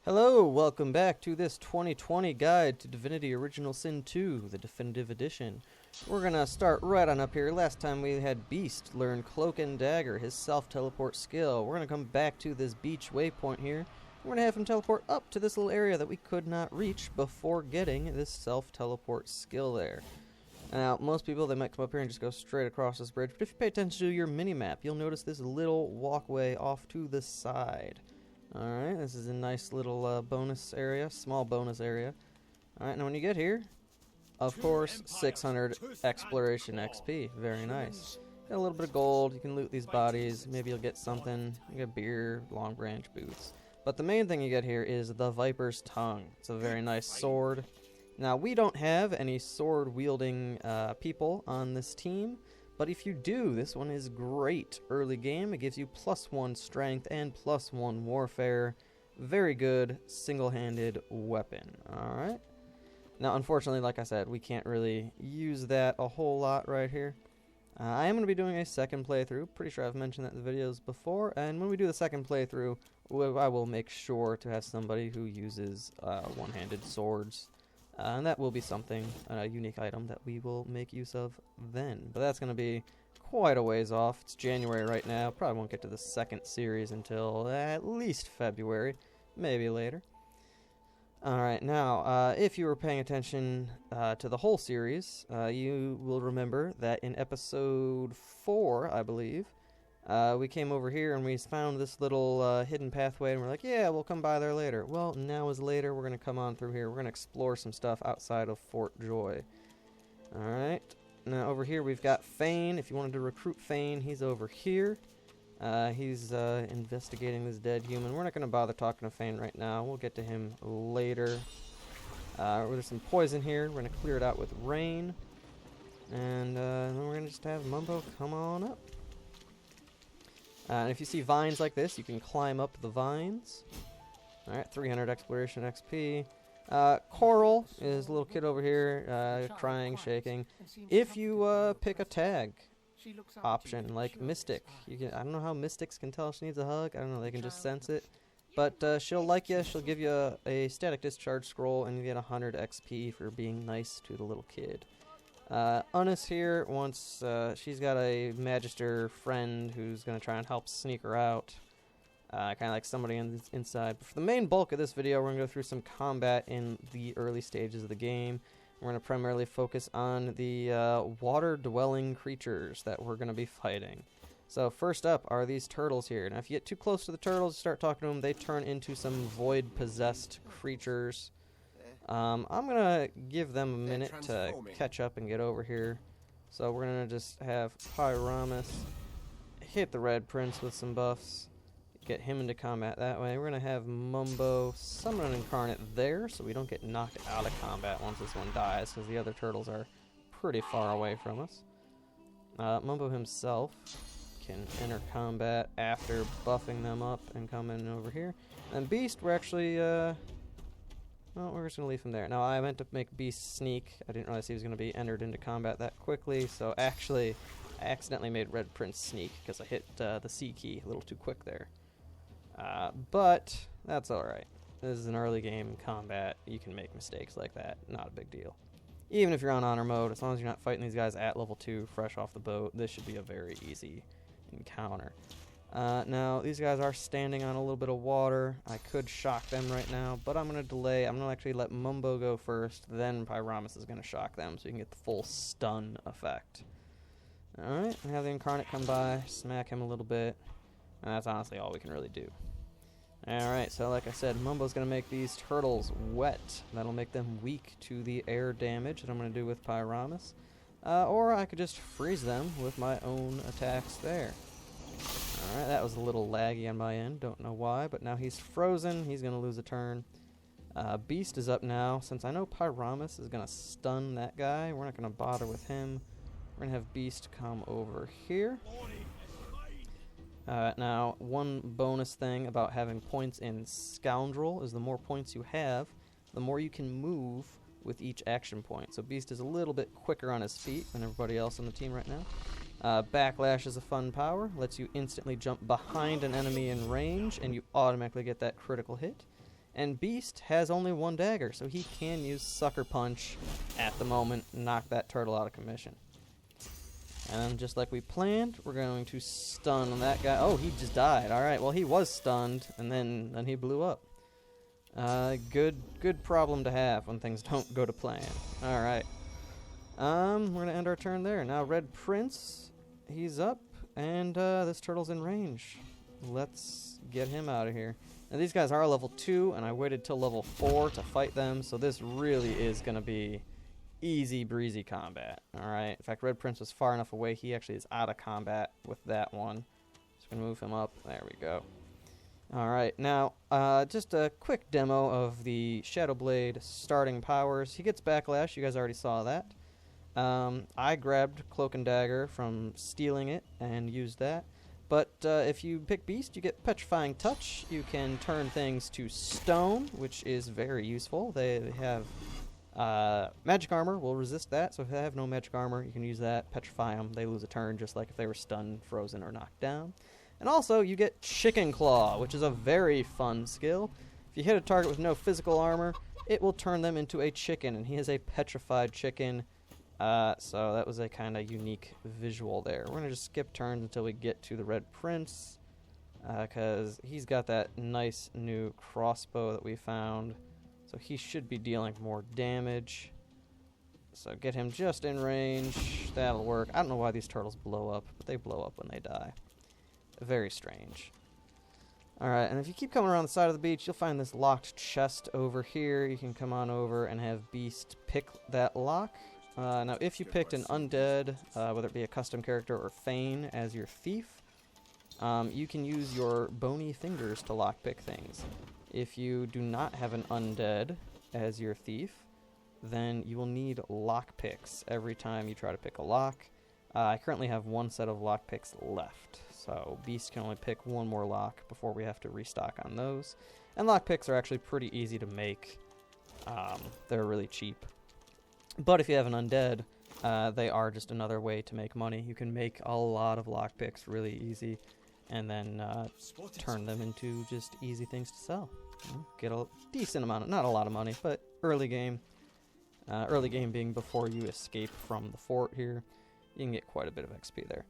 Hello, welcome back to this 2020 guide to Divinity Original Sin 2, the definitive edition. We're gonna start right on up here. Last time we had Beast learn Cloak and Dagger, his self-teleport skill. We're gonna come back to this beach waypoint here. We're gonna have him teleport up to this little area that we could not reach before getting this self-teleport skill there. Now, most people, they might come up here and just go straight across this bridge, but if you pay attention to your mini-map, you'll notice this little walkway off to the side. Alright, this is a nice little bonus area, small bonus area. Alright, now when you get here, of course, 600 exploration XP. Very nice. Got a little bit of gold, you can loot these bodies, maybe you'll get something. You get beer, long branch boots. But the main thing you get here is the Viper's Tongue. It's a very nice sword. Now, we don't have any sword-wielding people on this team, but if you do, this one is great early game. It gives you +1 strength and +1 warfare. Very good single-handed weapon. Alright. Now, unfortunately, like I said, we can't really use that a whole lot right here. I am going to be doing a second playthrough. Pretty sure I've mentioned that in the videos before. And when we do the second playthrough, I will make sure to have somebody who uses one-handed swords. And that will be something, a unique item that we will make use of then. But that's going to be quite a ways off. It's January right now. Probably won't get to the second series until at least February, maybe later. Alright, now, if you were paying attention to the whole series, you will remember that in episode 4, I believe, we came over here and we found this little hidden pathway, and we're like, yeah, we'll come by there later. Well, now is later. We're going to come on through here. We're going to explore some stuff outside of Fort Joy. Alright. Now, over here we've got Fane. If you wanted to recruit Fane, he's over here. He's investigating this dead human. We're not going to bother talking to Fane right now. We'll get to him later. There's some poison here. We're going to clear it out with rain. And then we're going to just have Mumbo come on up. And if you see vines like this, you can climb up the vines. Alright, 300 exploration XP. Coral is a little kid over here, crying, shaking. If you pick a tag option, like Mystic, I don't know how Mystics can tell she needs a hug. I don't know, they can just sense it. But she'll like you, she'll give you a static discharge scroll, and you get 100 XP for being nice to the little kid. Unis here wants, she's got a Magister friend who's going to try and help sneak her out. Kind of like somebody inside. But for the main bulk of this video, we're going to go through some combat in the early stages of the game. We're going to primarily focus on the water-dwelling creatures that we're going to be fighting. So first up are these turtles here. Now if you get too close to the turtles, you start talking to them, they turn into some void-possessed creatures. I'm going to give them a minute to catch up and get over here. So we're going to just have Pyramus hit the Red Prince with some buffs. Get him into combat that way. We're going to have Mumbo summon an Incarnate there so we don't get knocked out of combat once this one dies, because the other turtles are pretty far away from us. Mumbo himself can enter combat after buffing them up and come in over here. And Beast, we're actually... well, we're just going to leave him there. Now, I meant to make Beast sneak. I didn't realize he was going to be entered into combat that quickly. So, actually, I accidentally made Red Prince sneak because I hit the C key a little too quick there. But that's alright. This is an early game combat. You can make mistakes like that. Not a big deal. Even if you're on honor mode, as long as you're not fighting these guys at level 2, fresh off the boat, this should be a very easy encounter. Now, these guys are standing on a little bit of water. I could shock them right now, but I'm going to delay. I'm going to actually let Mumbo go first, then Pyramus is going to shock them so you can get the full stun effect. Alright, we have the Incarnate come by, smack him a little bit, and that's honestly all we can really do. Alright, so like I said, Mumbo's going to make these turtles wet. That'll make them weak to the air damage that I'm going to do with Pyramus. Or I could just freeze them with my own attacks there. Alright, that was a little laggy on my end, don't know why, but now he's frozen, he's going to lose a turn. Beast is up now. Since I know Pyramus is going to stun that guy, we're not going to bother with him. We're going to have Beast come over here. Now, one bonus thing about having points in Scoundrel is the more points you have, the more you can move with each action point. So Beast is a little bit quicker on his feet than everybody else on the team right now. Backlash is a fun power, lets you instantly jump behind an enemy in range, and you automatically get that critical hit. And Beast has only one dagger, so he can use Sucker Punch at the moment and knock that turtle out of commission. And then just like we planned, we're going to stun that guy. Oh, he just died. Alright, well he was stunned, and then he blew up. Good problem to have when things don't go to plan. Alright. We're going to end our turn there. Now Red Prince, he's up, and this turtle's in range. Let's get him out of here. Now these guys are level 2, and I waited till level 4 to fight them, so this really is going to be easy breezy combat. Alright, in fact Red Prince was far enough away, he actually is out of combat with that one. Just going to move him up. There we go. Alright, now just a quick demo of the Shadow Blade starting powers. He gets Backlash, you guys already saw that. I grabbed Cloak and Dagger from stealing it and used that. But if you pick Beast, you get Petrifying Touch. You can turn things to stone, which is very useful. They have Magic Armor will resist that, so if they have no Magic Armor, you can use that, petrify them. They lose a turn just like if they were stunned, frozen, or knocked down. And also, you get Chicken Claw, which is a very fun skill. If you hit a target with no physical armor, it will turn them into a chicken, and he is a petrified chicken. So that was a kind of unique visual there. We're going to just skip turns until we get to the Red Prince, because he's got that nice new crossbow that we found. So he should be dealing more damage. So get him just in range. That'll work. I don't know why these turtles blow up, but they blow up when they die. Very strange. Alright, and if you keep coming around the side of the beach, you'll find this locked chest over here. You can come on over and have Beast pick that lock. Now, if you picked an undead, whether it be a custom character or Thane as your thief, you can use your bony fingers to lockpick things. If you do not have an undead as your thief, then you will need lockpicks every time you try to pick a lock. I currently have one set of lockpicks left, so Beast can only pick one more lock before we have to restock on those. And lockpicks are actually pretty easy to make. They're really cheap. But if you have an undead, they are just another way to make money. You can make a lot of lockpicks really easy, and then turn them into just easy things to sell. You know, get a decent amount of, not a lot of money, but early game. Early game being before you escape from the fort here, you can get quite a bit of XP there.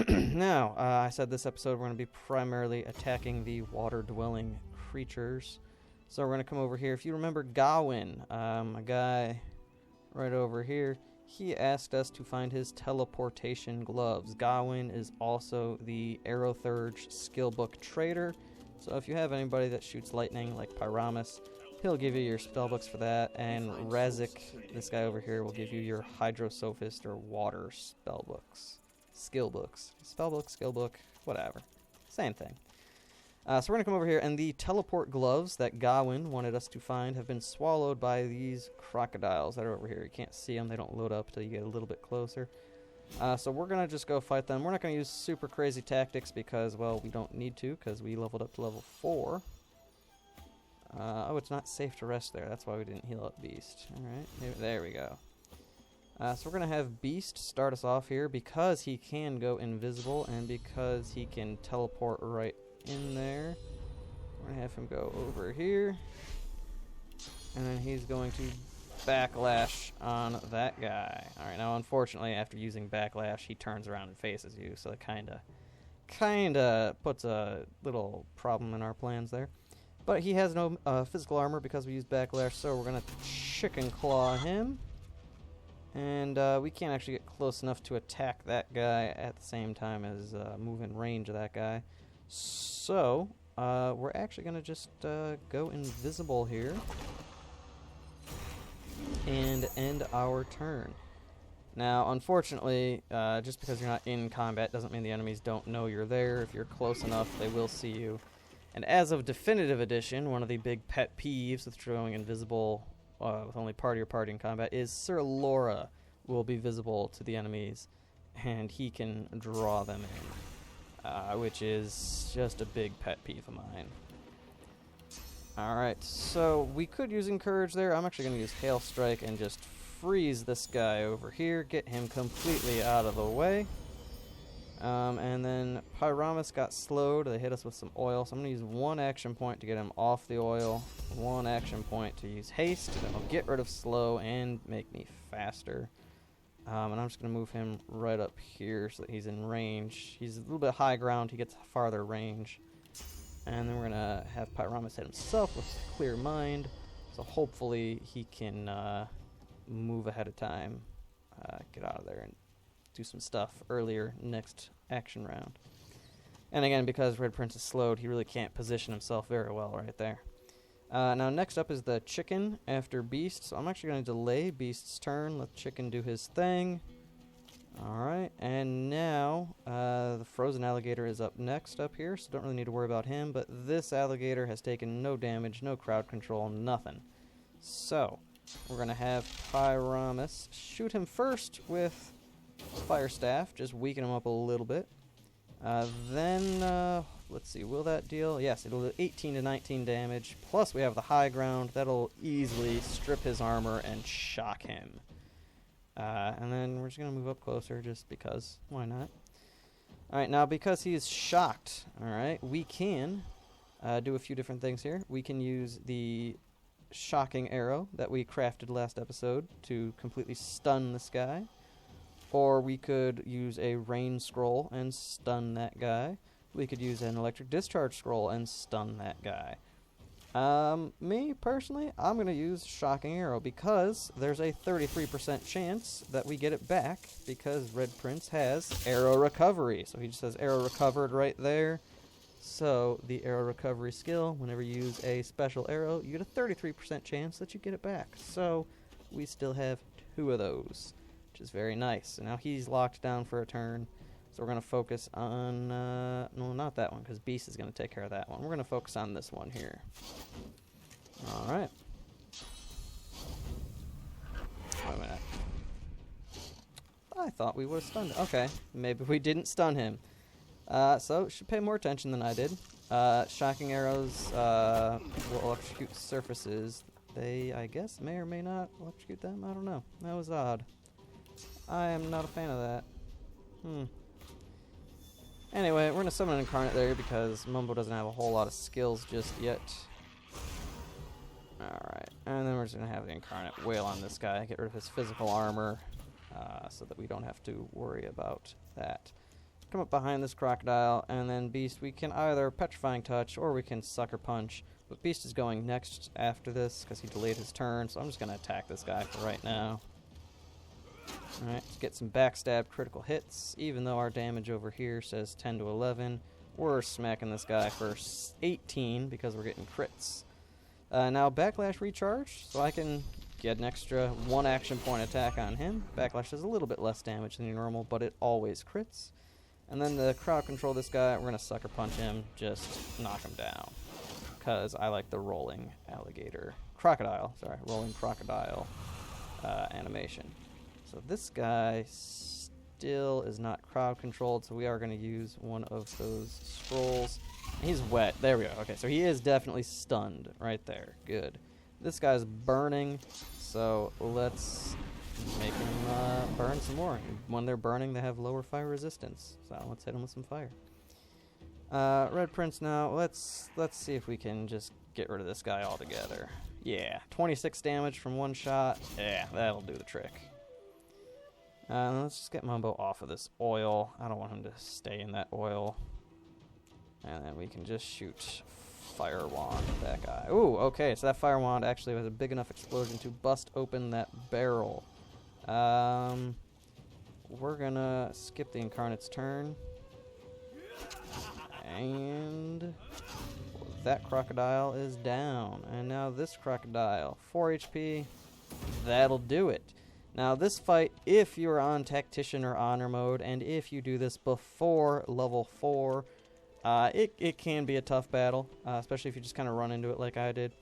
Now, I said this episode we're going to be primarily attacking the water-dwelling creatures. So we're going to come over here. If you remember Gawin, a guy right over here, he asked us to find his teleportation gloves. Gawin is also the Aerothurge skillbook trader. So if you have anybody that shoots lightning, like Pyramus, he'll give you your spellbooks for that. And Razik, this guy over here, will give you your Hydrosophist or water spellbooks. Skillbooks. Spellbook, skillbook, whatever. Same thing. So we're going to come over here, and the teleport gloves that Gawin wanted us to find have been swallowed by these crocodiles that are over here. You can't see them. They don't load up until you get a little bit closer. So we're going to just go fight them. We're not going to use super crazy tactics because, well, we don't need to because we leveled up to level 4. Oh, it's not safe to rest there. That's why we didn't heal up Beast. Alright, there we go. So we're going to have Beast start us off here because he can go invisible and because he can teleport right in there. We're going to have him go over here. And then he's going to backlash on that guy. Alright, now unfortunately after using backlash he turns around and faces you, so it kinda puts a little problem in our plans there. But he has no physical armor because we used backlash, so we're going to chicken claw him. And we can't actually get close enough to attack that guy at the same time as move in range of that guy. So we're actually going to just go invisible here and end our turn. Now, unfortunately, just because you're not in combat doesn't mean the enemies don't know you're there. If you're close enough, they will see you. And as of Definitive Edition, one of the big pet peeves with going invisible with only part of your party in combat is Sir Laura will be visible to the enemies, and he can draw them in, which is just a big pet peeve of mine. Alright, so we could use Encourage there. I'm actually going to use Hail Strike and just freeze this guy over here, get him completely out of the way. And then Pyramus got slowed. They hit us with some oil, so I'm going to use 1 action point to get him off the oil, 1 action point to use haste, and it'll get rid of slow and make me faster. And I'm just going to move him right up here so that he's in range. He's a little bit high ground. He gets farther range. And then we're going to have Pyramus hit himself with Clear Mind. So hopefully he can move ahead of time, get out of there, and do some stuff earlier next action round. And again, because Red Prince is slowed, he really can't position himself very well right there. Now next up is the chicken after Beast, so I'm actually going to delay Beast's turn, let Chicken do his thing. Alright, and now the frozen alligator is up next up here, so don't really need to worry about him, but this alligator has taken no damage, no crowd control, nothing. So, we're going to have Pyramus shoot him first with Fire Staff, just weaken him up a little bit. Then, let's see, will that deal? Yes, it'll do 18 to 19 damage. Plus, we have the high ground. That'll easily strip his armor and shock him. And then we're just going to move up closer just because. Why not? Alright, now because he is shocked, alright, we can do a few different things here. We can use the shocking arrow that we crafted last episode to completely stun this guy. Or we could use a rain scroll and stun that guy. We could use an electric discharge scroll and stun that guy. Me, personally, I'm going to use Shocking Arrow because there's a 33% chance that we get it back because Red Prince has Arrow Recovery. So he just has Arrow Recovered right there. So the Arrow Recovery skill, whenever you use a special arrow, you get a 33% chance that you get it back. So we still have 2 of those, which is very nice. And now he's locked down for a turn. So we're going to focus on, no, not that one, because Beast is going to take care of that one. We're going to focus on this one here. Alright. Wait a minute. I thought we would have stunned him. Okay, maybe we didn't stun him. So, should pay more attention than I did. Shocking arrows will electrocute surfaces. They, I guess, may or may not electrocute them. I don't know. That was odd. I am not a fan of that. Anyway, we're going to summon an Incarnate there because Mumbo doesn't have a whole lot of skills just yet. Alright, and then we're just going to have the Incarnate wail on this guy, get rid of his physical armor, so that we don't have to worry about that. Come up behind this crocodile, and then Beast, we can either Petrifying Touch or we can Sucker Punch. But Beast is going next after this because he delayed his turn, so I'm just going to attack this guy for right now. Alright, let's get some backstab critical hits. Even though our damage over here says 10 to 11, we're smacking this guy for 18 because we're getting crits. Now Backlash Recharge, so I can get an extra 1 action point attack on him. Backlash does a little bit less damage than your normal, but it always crits. And then the crowd control this guy, we're going to Sucker Punch him, just knock him down. Because I like the rolling crocodile animation. So this guy still is not crowd controlled, so we are going to use one of those scrolls. He's wet. There we go. Okay, so he is definitely stunned right there. Good. This guy's burning, so let's make him burn some more. When they're burning, they have lower fire resistance, so let's hit him with some fire. Red Prince now, let's see if we can just get rid of this guy altogether. Yeah, 26 damage from 1 shot. Yeah, that'll do the trick. Let's just get Mumbo off of this oil. I don't want him to stay in that oil. And then we can just shoot Fire Wand at that guy. Ooh, okay, so that Fire Wand actually was a big enough explosion to bust open that barrel. We're gonna skip the Incarnate's turn. And that crocodile is down. And now this crocodile, 4 HP, that'll do it. Now this fight, if you're on Tactician or Honor mode, and if you do this before level 4, it can be a tough battle, especially if you just kind of run into it like I did.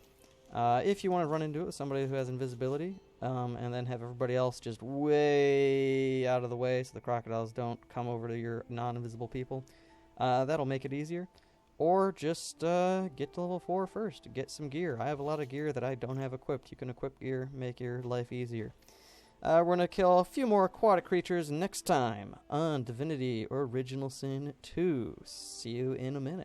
If you want to run into it with somebody who has invisibility, and then have everybody else just way out of the way so the crocodiles don't come over to your non-invisible people, that'll make it easier. Or just get to level 4 first, get some gear. I have a lot of gear that I don't have equipped. You can equip gear, make your life easier. We're going to kill a few more aquatic creatures next time on Divinity Original Sin 2. See you in a minute.